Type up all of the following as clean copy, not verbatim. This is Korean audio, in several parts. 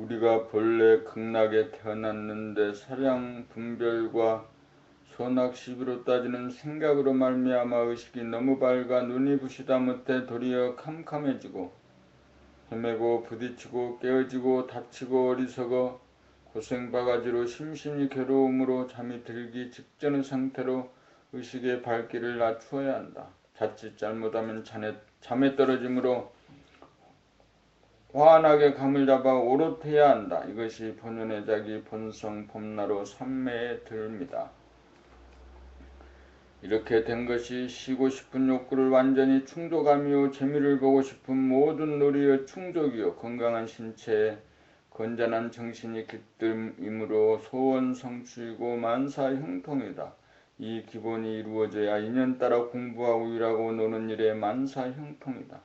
우리가 본래 극락에 태어났는데 사량 분별과 소낙시비로 따지는 생각으로 말미암아 의식이 너무 밝아 눈이 부시다 못해 도리어 캄캄해지고 헤매고 부딪히고 깨어지고 다치고 어리석어 고생바가지로 심신이 괴로움으로 잠이 들기 직전의 상태로 의식의 발길을 낮추어야 한다. 자칫 잘못하면 잠에 떨어지므로 환하게 감을 잡아 오롯해야 한다. 이것이 본연의 자기 본성 법나로 삼매에 듭니다. 이렇게 된 것이 쉬고 싶은 욕구를 완전히 충족하며 재미를 보고 싶은 모든 놀이의 충족이요 건강한 신체에 건전한 정신이 깃듦이므로 소원 성취이고 만사 형통이다. 이 기본이 이루어져야 인연 따라 공부하고 일하고 노는 일에 만사 형통이다.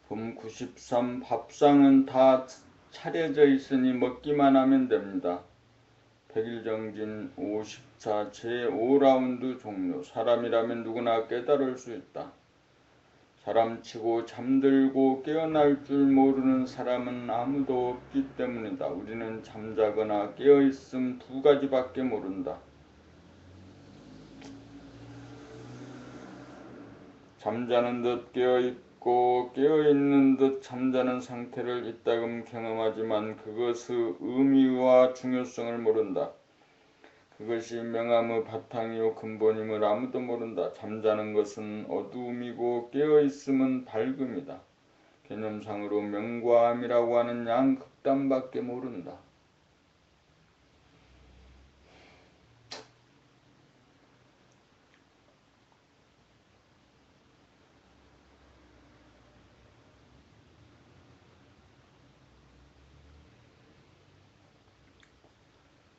봄 93 밥상은 다 차려져 있으니 먹기만 하면 됩니다. 백일정진 54 제5라운드 종료. 사람이라면 누구나 깨달을 수 있다. 사람치고 잠들고 깨어날 줄 모르는 사람은 아무도 없기 때문이다. 우리는 잠자거나 깨어있음 두 가지밖에 모른다. 잠자는 듯 깨어있고 깨어있는 듯 잠자는 상태를 이따금 경험하지만 그것의 의미와 중요성을 모른다. 그것이 명암의 바탕이요 근본임을 아무도 모른다. 잠자는 것은 어두움이고 깨어있음은 밝음이다. 개념상으로 명과 암이라고 하는 양극단밖에 모른다.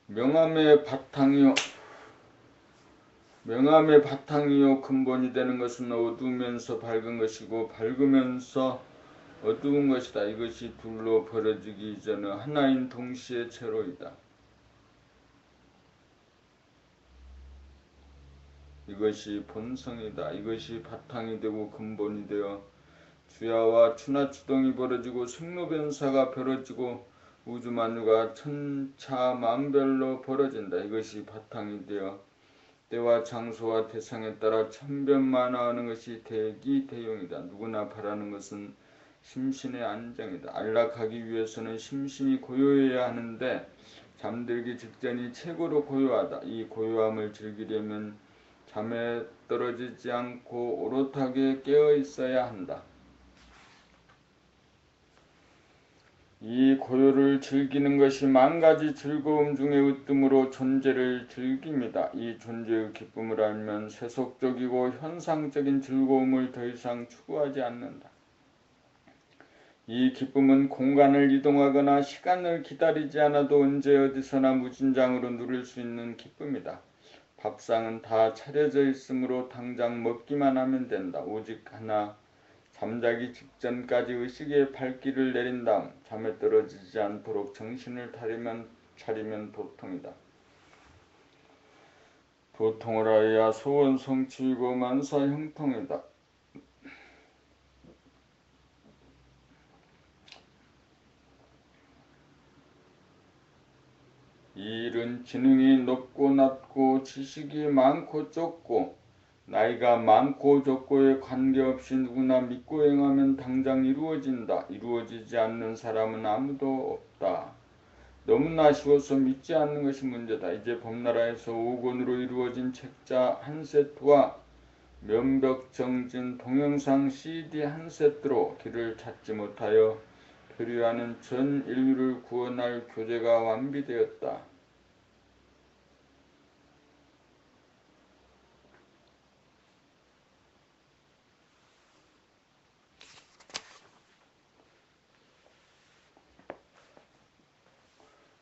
명암의 바탕이요 근본이 되는 것은 어두우면서 밝은 것이고 밝으면서 어두운 것이다. 이것이 둘로 벌어지기 이전의 하나인 동시의 체로이다. 이것이 본성이다. 이것이 바탕이 되고 근본이 되어 주야와 추나추동이 벌어지고 생로변사가 벌어지고 우주만유가 천차만별로 벌어진다. 이것이 바탕이 되어 때와 장소와 대상에 따라 천변만화하는 것이 대기대용이다. 누구나 바라는 것은 심신의 안정이다. 안락하기 위해서는 심신이 고요해야 하는데 잠들기 직전이 최고로 고요하다. 이 고요함을 즐기려면 잠에 떨어지지 않고 오롯하게 깨어 있어야 한다. 이 고요를 즐기는 것이 만가지 즐거움 중의 으뜸으로 존재를 즐깁니다. 이 존재의 기쁨을 알면 세속적이고 현상적인 즐거움을 더 이상 추구하지 않는다. 이 기쁨은 공간을 이동하거나 시간을 기다리지 않아도 언제 어디서나 무진장으로 누릴 수 있는 기쁨이다. 밥상은 다 차려져 있으므로 당장 먹기만 하면 된다. 오직 하나, 잠자기 직전까지 의식의 발길을 내린 다음 잠에 떨어지지 않도록 정신을 차리면 도통이다. 도통을 하여야 소원 성취이고 만사 형통이다. 이 일은 지능이 높고 낮고 지식이 많고 적고 나이가 많고 적고에 관계없이 누구나 믿고 행하면 당장 이루어진다. 이루어지지 않는 사람은 아무도 없다. 너무나 쉬워서 믿지 않는 것이 문제다. 이제 범나라에서 5권으로 이루어진 책자 한 세트와 면벽정진 동영상 CD 한 세트로 길을 찾지 못하여 교류하는 전 인류를 구원할 교재가 완비되었다.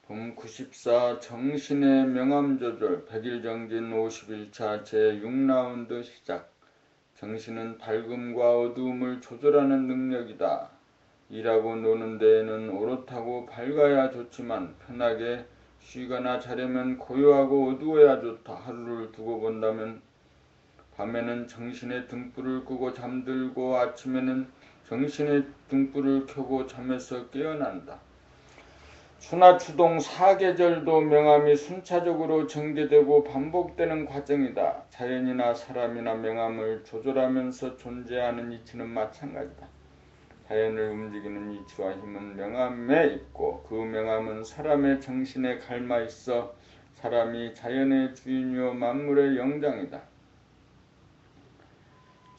봄 94 정신의 명암조절 백일정진 51차 제6라운드 시작. 정신은 밝음과 어두움을 조절하는 능력이다. 일하고 노는 데에는 오롯하고 밝아야 좋지만 편하게 쉬거나 자려면 고요하고 어두워야 좋다. 하루를 두고 본다면 밤에는 정신의 등불을 끄고 잠들고 아침에는 정신의 등불을 켜고 잠에서 깨어난다. 수나추동 사계절도 명암이 순차적으로 전개되고 반복되는 과정이다. 자연이나 사람이나 명암을 조절하면서 존재하는 이치는 마찬가지다. 자연을 움직이는 이치와 힘은 명암에 있고 그 명암은 사람의 정신에 갈마 있어 사람이 자연의 주인이요 만물의 영장이다.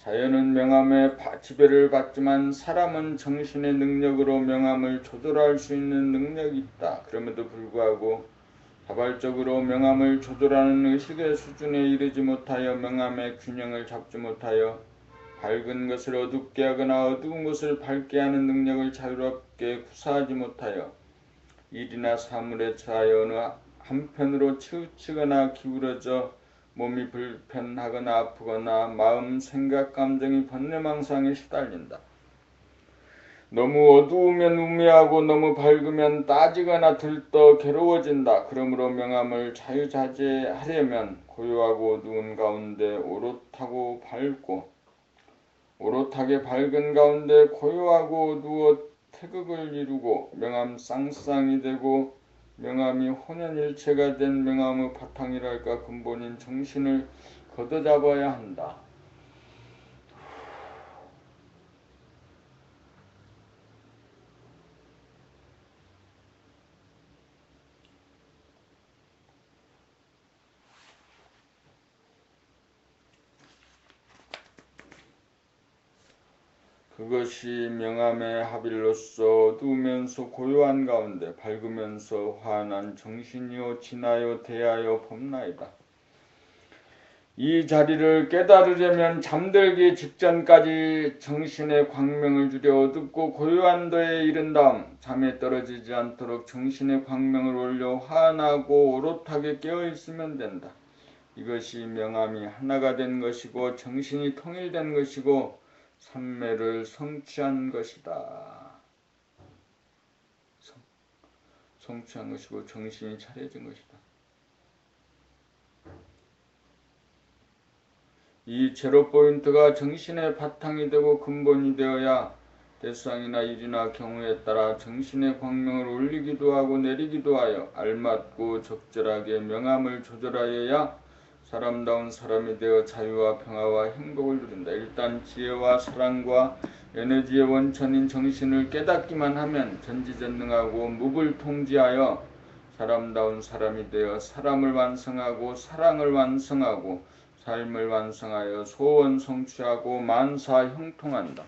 자연은 명암의 지배를 받지만 사람은 정신의 능력으로 명암을 조절할 수 있는 능력이 있다. 그럼에도 불구하고 자발적으로 명암을 조절하는 의식의 수준에 이르지 못하여 명암의 균형을 잡지 못하여 밝은 것을 어둡게 하거나 어두운 것을 밝게 하는 능력을 자유롭게 구사하지 못하여 일이나 사물에 처하여 어느 한편으로 치우치거나 기울어져 몸이 불편하거나 아프거나 마음, 생각, 감정이 번뇌망상에 시달린다. 너무 어두우면 우매하고 너무 밝으면 따지거나 들떠 괴로워진다. 그러므로 명암을 자유자재하려면 고요하고 어두운 가운데 오롯하게 밝은 가운데 고요하고 어두워 태극을 이루고 명암 쌍쌍이 되고 명암이 혼연일체가 된 명암의 바탕이랄까 근본인 정신을 걷어잡아야 한다. 그것이 명암의 합일로서 어두우면서 고요한 가운데 밝으면서 환한 정신이요 진하여 대하여 범나이다. 이 자리를 깨달으려면 잠들기 직전까지 정신의 광명을 줄여 어둡고 고요한 데에 이른 다음 잠에 떨어지지 않도록 정신의 광명을 올려 환하고 오롯하게 깨어있으면 된다. 이것이 명암이 하나가 된 것이고 정신이 통일된 것이고 삼매를 성취한 것이다. 성취한 것이고 정신이 차려진 것이다. 이 제로 포인트가 정신의 바탕이 되고 근본이 되어야 대상이나 일이나 경우에 따라 정신의 광명을 올리기도 하고 내리기도 하여 알맞고 적절하게 명암을 조절하여야 사람다운 사람이 되어 자유와 평화와 행복을 누린다. 일단 지혜와 사랑과 에너지의 원천인 정신을 깨닫기만 하면 전지전능하고 무불 통지하여 사람다운 사람이 되어 사람을 완성하고 사랑을 완성하고 삶을 완성하여 소원 성취하고 만사 형통한다.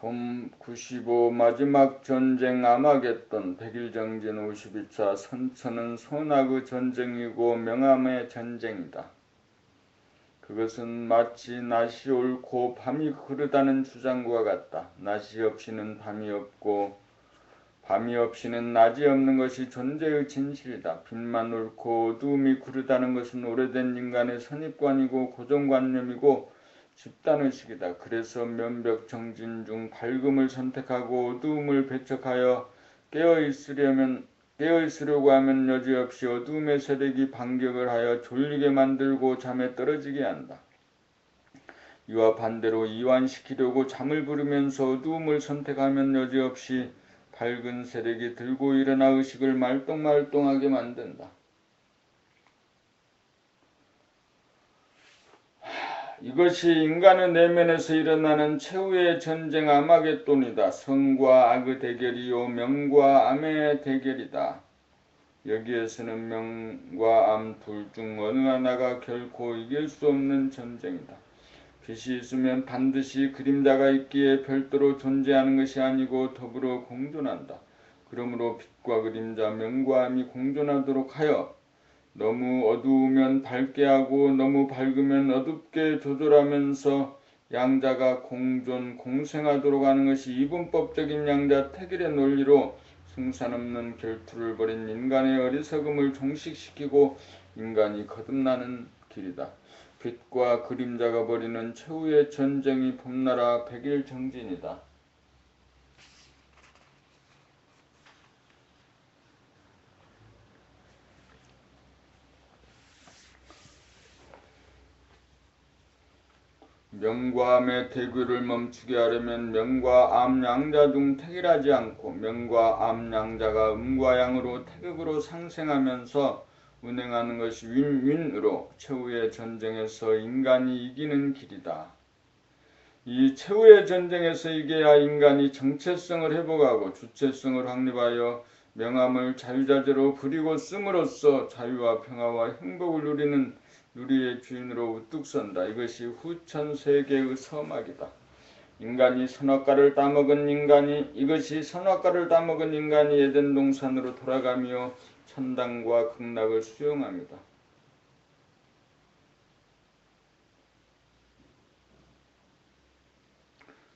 봄 95 마지막 전쟁 아마겟돈 100일정진 52차 선천은 소나그 전쟁이고 명암의 전쟁이다. 그것은 마치 낮이 옳고 밤이 흐르다는 주장과 같다. 낮이 없이는 밤이 없고 밤이 없이는 낮이 없는 것이 존재의 진실이다. 빛만 옳고 어두움이 구르다는 것은 오래된 인간의 선입관이고 고정관념이고 집단의식이다. 그래서 면벽정진 중 밝음을 선택하고 어두움을 배척하여 깨어있으려고 하면 여지없이 어두움의 세력이 반격을 하여 졸리게 만들고 잠에 떨어지게 한다. 이와 반대로 이완시키려고 잠을 부르면서 어두움을 선택하면 여지없이 밝은 세력이 들고 일어나 의식을 말똥말똥하게 만든다. 이것이 인간의 내면에서 일어나는 최후의 전쟁 아마겟돈이다. 성과 악의 대결이요 명과 암의 대결이다. 여기에서는 명과 암 둘 중 어느 하나가 결코 이길 수 없는 전쟁이다. 빛이 있으면 반드시 그림자가 있기에 별도로 존재하는 것이 아니고 더불어 공존한다. 그러므로 빛과 그림자, 명과 암이 공존하도록 하여 너무 어두우면 밝게 하고 너무 밝으면 어둡게 조절하면서 양자가 공존, 공생하도록 하는 것이 이분법적인 양자 태길의 논리로 승산 없는 결투를 벌인 인간의 어리석음을 종식시키고 인간이 거듭나는 길이다. 빛과 그림자가 벌이는 최후의 전쟁이 봄나라 백일정진이다. 명과 암의 대교를 멈추게 하려면 명과 암 양자 중 택일하지 않고 명과 암 양자가 음과 양으로 태극으로 상생하면서 운행하는 것이 윈윈으로 최후의 전쟁에서 인간이 이기는 길이다. 이 최후의 전쟁에서 이겨야 인간이 정체성을 회복하고 주체성을 확립하여 명암을 자유자재로 부리고 씀으로써 자유와 평화와 행복을 누리는 누리의 주인으로 우뚝 선다. 이것이 후천 세계의 서막이다. 이것이 선악과를 따먹은 인간이 에덴 동산으로 돌아가며 천당과 극락을 수용합니다.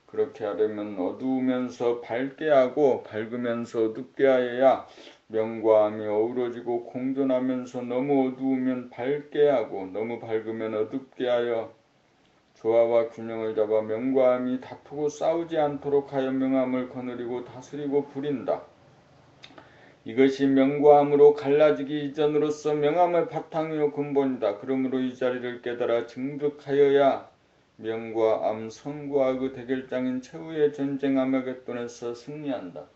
그렇게 하려면 어두우면서 밝게 하고 밝으면서 어둡게 하여야 명과 암이 어우러지고 공존하면서 너무 어두우면 밝게 하고 너무 밝으면 어둡게 하여 조화와 균형을 잡아 명과 암이 다투고 싸우지 않도록 하여 명암을 거느리고 다스리고 부린다. 이것이 명과 암으로 갈라지기 이전으로서 명암의 바탕이요 근본이다. 그러므로 이 자리를 깨달아 증득하여야 명과 암, 선과 악의 대결장인 최후의 전쟁 아마겟돈에서 승리한다.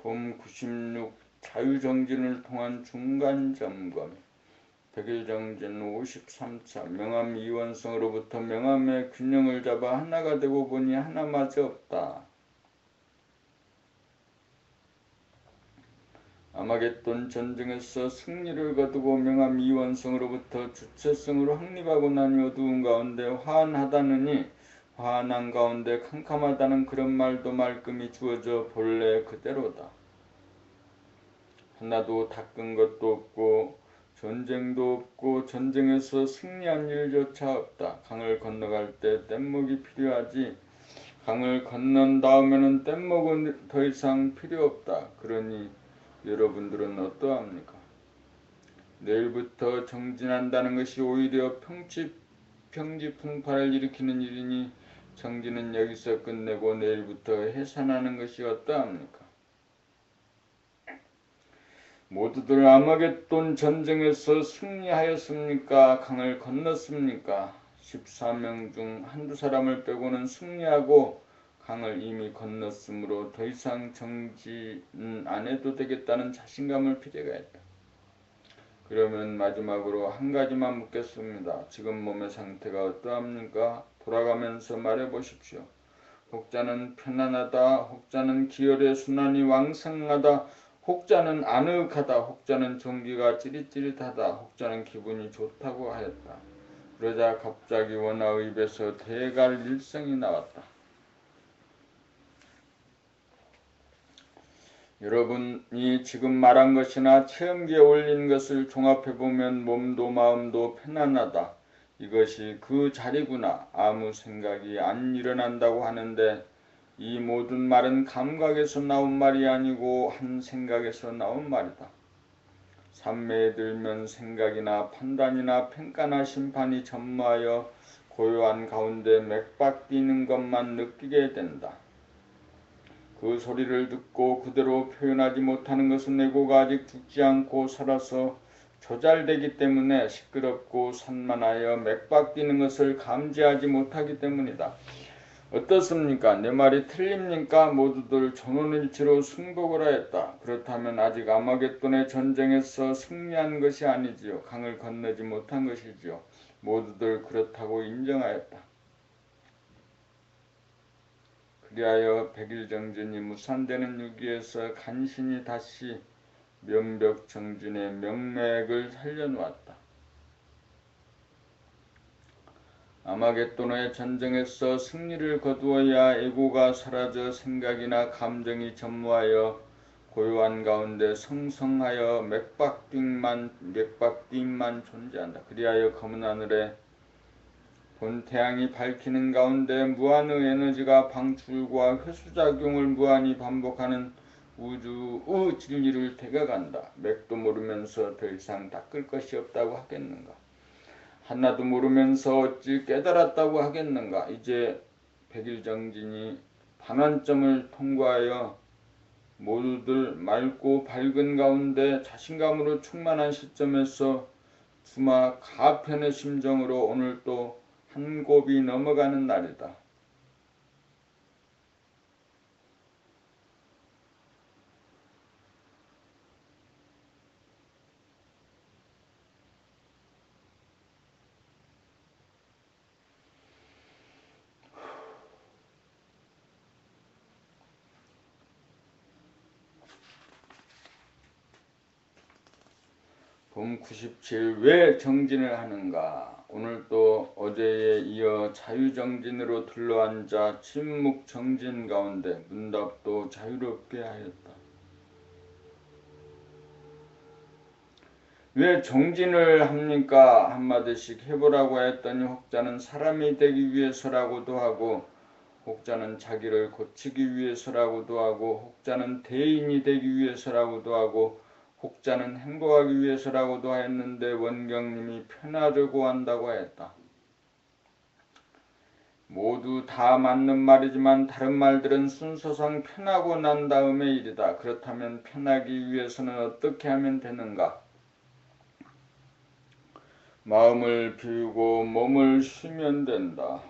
봄 96 자유정진을 통한 중간점검 백일정진 53차 명암 이원성으로부터 명암의 균형을 잡아 하나가 되고 보니 하나마저 없다. 아마겟돈 전쟁에서 승리를 거두고 명암 이원성으로부터 주체성을 확립하고 나니 어두운 가운데 화한하다느니 화한한 가운데 캄캄하다는 그런 말도 말끔히 주어져 본래 그대로다. 하나도 닦은 것도 없고 전쟁도 없고 전쟁에서 승리한 일조차 없다. 강을 건너갈 때 뗏목이 필요하지 강을 건넌 다음에는 뗏목은 더 이상 필요 없다. 그러니 여러분들은 어떠합니까? 내일부터 정진한다는 것이 오히려 평지풍파를 일으키는 일이니 정진은 여기서 끝내고 내일부터 해산하는 것이 어떠합니까? 모두들 아마겟돈 전쟁에서 승리하였습니까? 강을 건넜습니까? 14명 중 한두 사람을 빼고는 승리하고 강을 이미 건넜으므로 더 이상 정진 안 해도 되겠다는 자신감을 필요가 있다. 그러면 마지막으로 한 가지만 묻겠습니다. 지금 몸의 상태가 어떠합니까? 돌아가면서 말해보십시오. 혹자는 편안하다, 혹자는 기혈의 순환이 왕성하다, 혹자는 아늑하다, 혹자는 종기가 찌릿찌릿하다, 혹자는 기분이 좋다고 하였다. 그러자 갑자기 원아의 입에서 대갈 일성이 나왔다. 여러분이 지금 말한 것이나 체험기에 올린 것을 종합해보면 몸도 마음도 편안하다. 이것이 그 자리구나. 아무 생각이 안 일어난다고 하는데 이 모든 말은 감각에서 나온 말이 아니고 한 생각에서 나온 말이다. 산매에 들면 생각이나 판단이나 평가나 심판이 전무하여 고요한 가운데 맥박 뛰는 것만 느끼게 된다. 그 소리를 듣고 그대로 표현하지 못하는 것은 에고가 아직 죽지 않고 살아서 조잘되기 때문에 시끄럽고 산만하여 맥박 뛰는 것을 감지하지 못하기 때문이다. 어떻습니까? 내 말이 틀립니까? 모두들 전원일치로 승복을 하였다. 그렇다면 아직 아마겟돈의 전쟁에서 승리한 것이 아니지요. 강을 건너지 못한 것이지요. 모두들 그렇다고 인정하였다. 그리하여 백일정진이 무산되는 유기에서 간신히 다시 면벽정진의 명맥을 살려놓았다. 아마겟돈의 전쟁에서 승리를 거두어야 애고가 사라져 생각이나 감정이 전무하여 고요한 가운데 성성하여 맥박띵만 존재한다. 그리하여 검은 하늘에 본 태양이 밝히는 가운데 무한의 에너지가 방출과 회수작용을 무한히 반복하는 우주의 진리를 대각한다. 맥도 모르면서 더 이상 닦을 것이 없다고 하겠는가? 하나도 모르면서 어찌 깨달았다고 하겠는가? 이제 백일정진이 반환점을 통과하여 모두들 맑고 밝은 가운데 자신감으로 충만한 시점에서 주마 가편의 심정으로 오늘 또 한 곱이 넘어가는 날이다. 봄 97 왜 정진을 하는가? 오늘 또 어제에 이어 자유정진으로 둘러앉아 침묵정진 가운데 문답도 자유롭게 하였다. 왜 정진을 합니까? 한마디씩 해보라고 했더니 혹자는 사람이 되기 위해서라고도 하고 혹자는 자기를 고치기 위해서라고도 하고 혹자는 대인이 되기 위해서라고도 하고 혹자는 행복하기 위해서라고도 하였는데 원경님이 편하려고 한다고 했다. 모두 다 맞는 말이지만 다른 말들은 순서상 편하고 난 다음의 일이다. 그렇다면 편하기 위해서는 어떻게 하면 되는가? 마음을 비우고 몸을 쉬면 된다.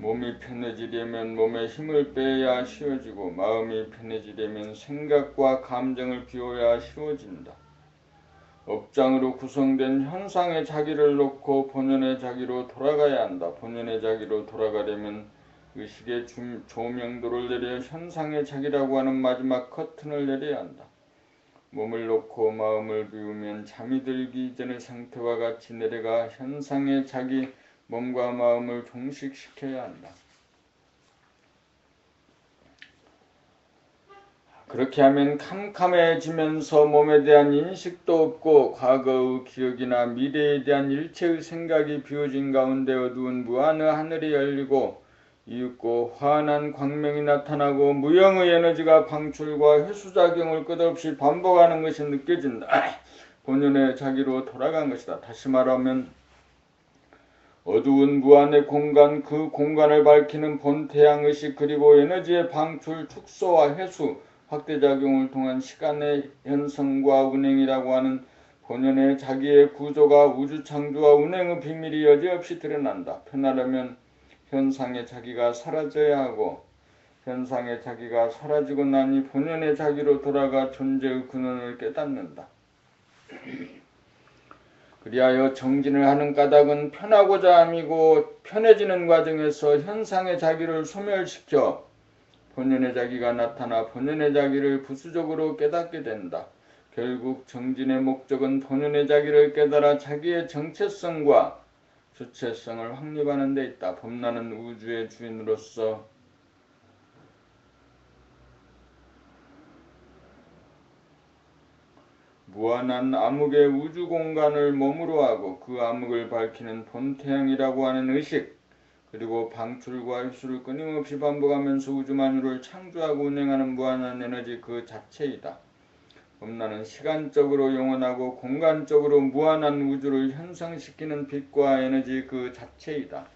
몸이 편해지려면 몸에 힘을 빼야 쉬워지고 마음이 편해지려면 생각과 감정을 비워야 쉬워진다. 업장으로 구성된 현상의 자기를 놓고 본연의 자기로 돌아가야 한다. 본연의 자기로 돌아가려면 의식의 조명도를 내려 현상의 자기라고 하는 마지막 커튼을 내려야 한다. 몸을 놓고 마음을 비우면 잠이 들기 이전의 상태와 같이 내려가 현상의 자기 몸과 마음을 종식시켜야 한다. 그렇게 하면 캄캄해지면서 몸에 대한 인식도 없고 과거의 기억이나 미래에 대한 일체의 생각이 비워진 가운데 어두운 무한의 하늘이 열리고 이윽고 환한 광명이 나타나고 무형의 에너지가 방출과 회수작용을 끝없이 반복하는 것이 느껴진다. 본연의 자기로 돌아간 것이다. 다시 말하면 어두운 무한의 공간, 그 공간을 밝히는 본 태양의식 그리고 에너지의 방출, 축소와 회수, 확대작용을 통한 시간의 현성과 운행이라고 하는 본연의 자기의 구조가 우주창조와 운행의 비밀이 여지없이 드러난다. 편하려면 현상의 자기가 사라져야 하고 현상의 자기가 사라지고 나니 본연의 자기로 돌아가 존재의 근원을 깨닫는다. 그리하여 정진을 하는 까닭은 편하고자 함이고 편해지는 과정에서 현상의 자기를 소멸시켜 본연의 자기가 나타나 본연의 자기를 부수적으로 깨닫게 된다. 결국 정진의 목적은 본연의 자기를 깨달아 자기의 정체성과 주체성을 확립하는 데 있다. 범나는 우주의 주인으로서 무한한 암흑의 우주 공간을 몸으로 하고 그 암흑을 밝히는 본태양이라고 하는 의식 그리고 방출과 흡수를 끊임없이 반복하면서 우주만유를 창조하고 운행하는 무한한 에너지 그 자체이다. 범나는 시간적으로 영원하고 공간적으로 무한한 우주를 현상시키는 빛과 에너지 그 자체이다.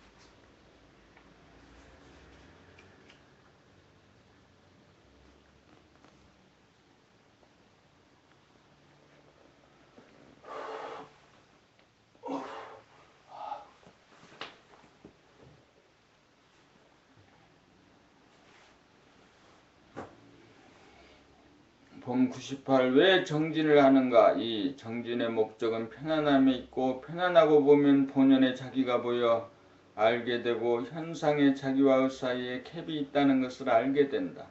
봄 98. 왜 정진을 하는가? 이 정진의 목적은 편안함에 있고, 편안하고 보면 본연의 자기가 보여 알게 되고 현상의 자기와의 사이에 캡이 있다는 것을 알게 된다.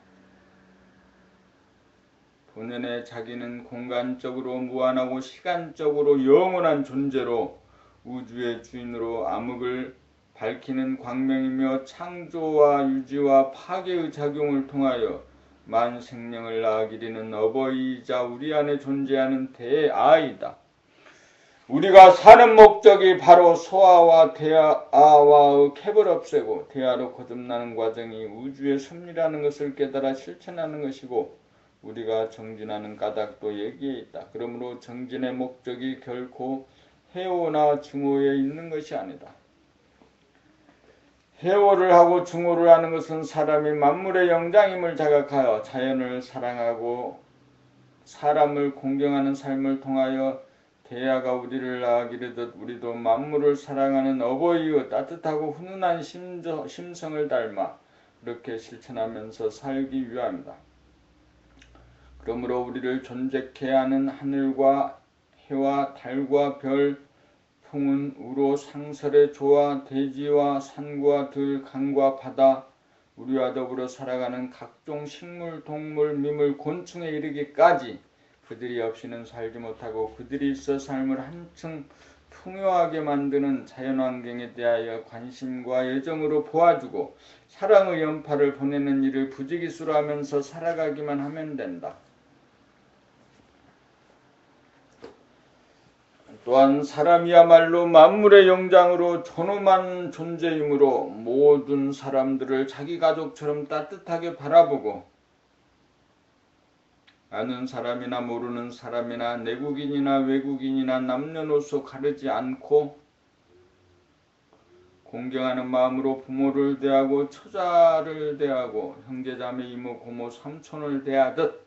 본연의 자기는 공간적으로 무한하고 시간적으로 영원한 존재로 우주의 주인으로 암흑을 밝히는 광명이며 창조와 유지와 파괴의 작용을 통하여 만생명을 낳아기리는 어버이이자 우리 안에 존재하는 대아이다. 우리가 사는 목적이 바로 소아와 대아와의 캡을 없애고 대아로 거듭나는 과정이 우주의 섭리라는 것을 깨달아 실천하는 것이고, 우리가 정진하는 까닭도 여기에 있다. 그러므로 정진의 목적이 결코 해오나 증오에 있는 것이 아니다. 해오를 하고 증오를 하는 것은 사람이 만물의 영장임을 자각하여 자연을 사랑하고 사람을 공경하는 삶을 통하여 대아가 우리를 낳아기르듯 우리도 만물을 사랑하는 어버이의 따뜻하고 훈훈한 심성을 닮아 그렇게 실천하면서 살기 위함이다. 그러므로 우리를 존재케 하는 하늘과 해와 달과 별, 풍은 우로 상설의 조와 대지와 산과 들, 강과 바다, 우리와 더불어 살아가는 각종 식물, 동물, 미물, 곤충에 이르기까지 그들이 없이는 살지 못하고 그들이 있어 삶을 한층 풍요하게 만드는 자연환경에 대하여 관심과 애정으로 보아주고 사랑의 연파를 보내는 일을 부지기수로 하면서 살아가기만 하면 된다. 또한 사람이야말로 만물의 영장으로 존엄한 존재이므로 모든 사람들을 자기 가족처럼 따뜻하게 바라보고 아는 사람이나 모르는 사람이나 내국인이나 외국인이나 남녀노소 가르지 않고 공경하는 마음으로 부모를 대하고 처자를 대하고 형제자매 이모 고모 삼촌을 대하듯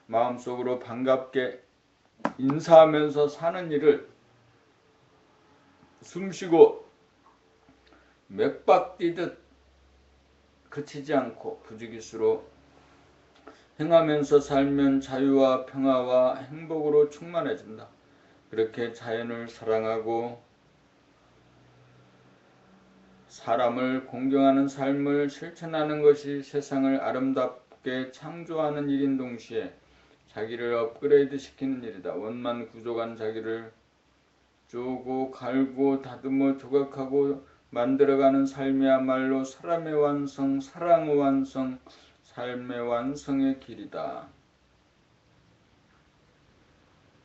마음속으로 반갑게 인사하면서 사는 일을 숨쉬고 맥박 뛰듯 그치지 않고 부지기수로 행하면서 살면 자유와 평화와 행복으로 충만해진다. 그렇게 자연을 사랑하고 사람을 공경하는 삶을 실천하는 것이 세상을 아름답게 창조하는 일인 동시에 자기를 업그레이드 시키는 일이다. 원만 구족한 자기를 쪼고 갈고 다듬어 조각하고 만들어가는 삶이야말로 사람의 완성, 사랑의 완성, 삶의 완성의 길이다.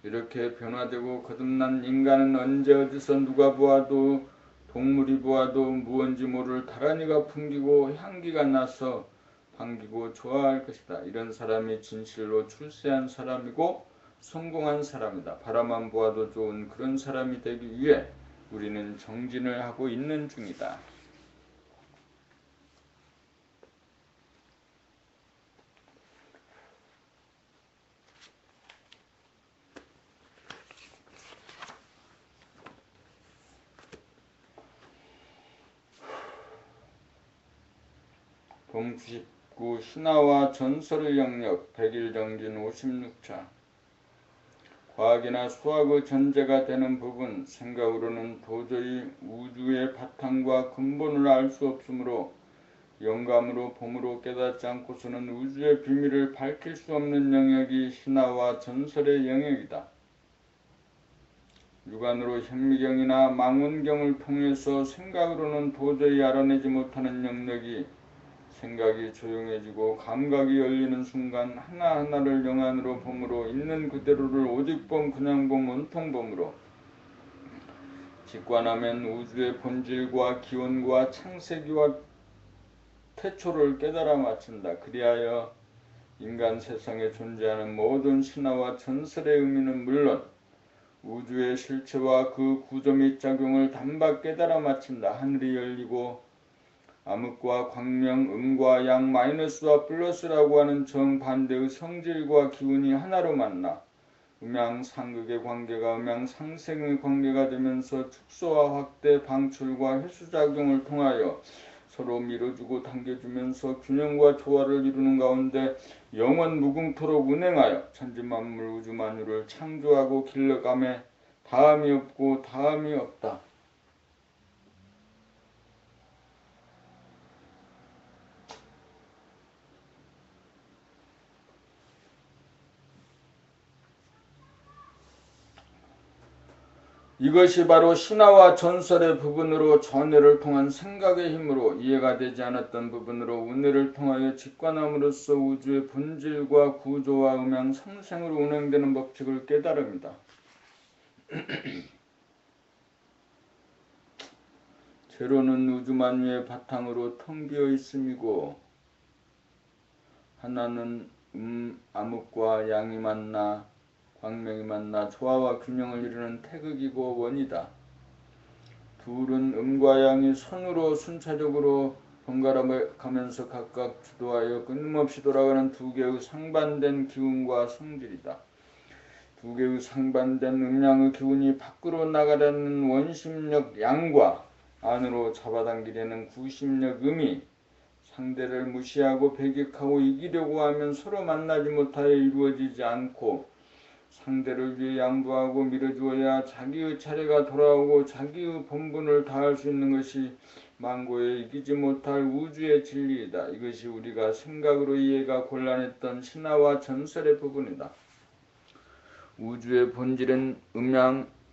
이렇게 변화되고 거듭난 인간은 언제 어디서 누가 보아도 동물이 보아도 무언지 모를 다란이가 풍기고 향기가 나서 반기고 좋아할 것이다. 이런 사람이 진실로 출세한 사람이고 성공한 사람이다. 바라만 보아도 좋은 그런 사람이 되기 위해 우리는 정진을 하고 있는 중이다. 봄 99. 신화와 전설의 영역 100일 정진 56차. 과학이나 수학의 전제가 되는 부분, 생각으로는 도저히 우주의 바탕과 근본을 알 수 없으므로 영감으로 봄으로 깨닫지 않고서는 우주의 비밀을 밝힐 수 없는 영역이 신화와 전설의 영역이다. 육안으로 현미경이나 망원경을 통해서 생각으로는 도저히 알아내지 못하는 영역이 생각이 조용해지고 감각이 열리는 순간 하나하나를 영안으로 봄으로 있는 그대로를 오직 봄 그냥 봄 온통 봄으로 직관하면 우주의 본질과 기원과 창세기와 태초를 깨달아 마친다. 그리하여 인간 세상에 존재하는 모든 신화와 전설의 의미는 물론 우주의 실체와 그 구조 및 작용을 단박 깨달아 마친다. 하늘이 열리고 암흑과 광명, 음과 양, 마이너스와 플러스라고 하는 정반대의 성질과 기운이 하나로 만나 음양상극의 관계가 음양상생의 관계가 되면서 축소와 확대, 방출과 회수작용을 통하여 서로 밀어주고 당겨주면서 균형과 조화를 이루는 가운데 영원 무궁토록 운행하여 천지만물 우주만유를 창조하고 길러감에 다함이 없고 다함이 없다. 이것이 바로 신화와 전설의 부분으로 전해를 통한 생각의 힘으로 이해가 되지 않았던 부분으로 운해를 통하여 직관함으로써 우주의 본질과 구조와 음양 상생으로 운행되는 법칙을 깨달습니다. 제로는 우주만유의 바탕으로 텅 비어 있음이고 하나는 암흑과 양이 만나 광명이 만나 조화와 균형을 이루는 태극이고 원이다. 둘은 음과 양이 손으로 순차적으로 번갈아 가면서 각각 주도하여 끊임없이 돌아가는 두 개의 상반된 기운과 성질이다. 두 개의 상반된 음양의 기운이 밖으로 나가려는 원심력 양과 안으로 잡아당기려는 구심력 음이 상대를 무시하고 배격하고 이기려고 하면 서로 만나지 못하여 이루어지지 않고 상대를 위해 양보하고 밀어주어야 자기의 차례가 돌아오고 자기의 본분을 다할 수 있는 것이 만고에 이기지 못할 우주의 진리이다. 이것이 우리가 생각으로 이해가 곤란했던 신화와 전설의 부분이다. 우주의 본질은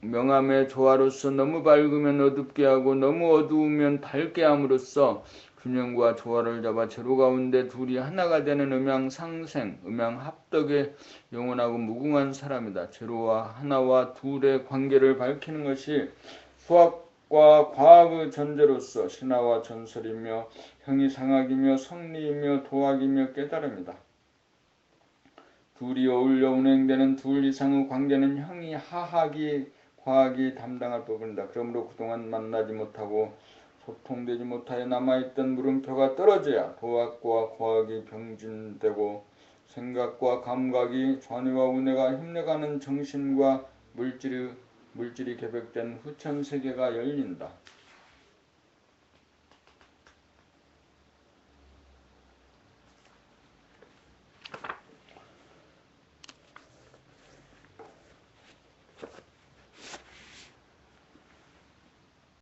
명암의 조화로서 너무 밝으면 어둡게 하고 너무 어두우면 밝게 함으로써 균형과 조화를 잡아 제로 가운데 둘이 하나가 되는 음양상생, 음양합덕의 영원하고 무궁한 사람이다. 제로와 하나와 둘의 관계를 밝히는 것이 수학과 과학의 전제로서 신화와 전설이며 형이상학이며 성리이며 도학이며 깨달음이다. 둘이 어울려 운행되는 둘 이상의 관계는 형이 하학이 과학이 담당할 부분이다. 그러므로 그동안 만나지 못하고 소통되지 못하여 남아있던 물음표가 떨어져야 도학과 과학이 병진되고 생각과 감각이 전해와 운해가 힘내가는 정신과 물질이 개벽된 후천세계가 열린다.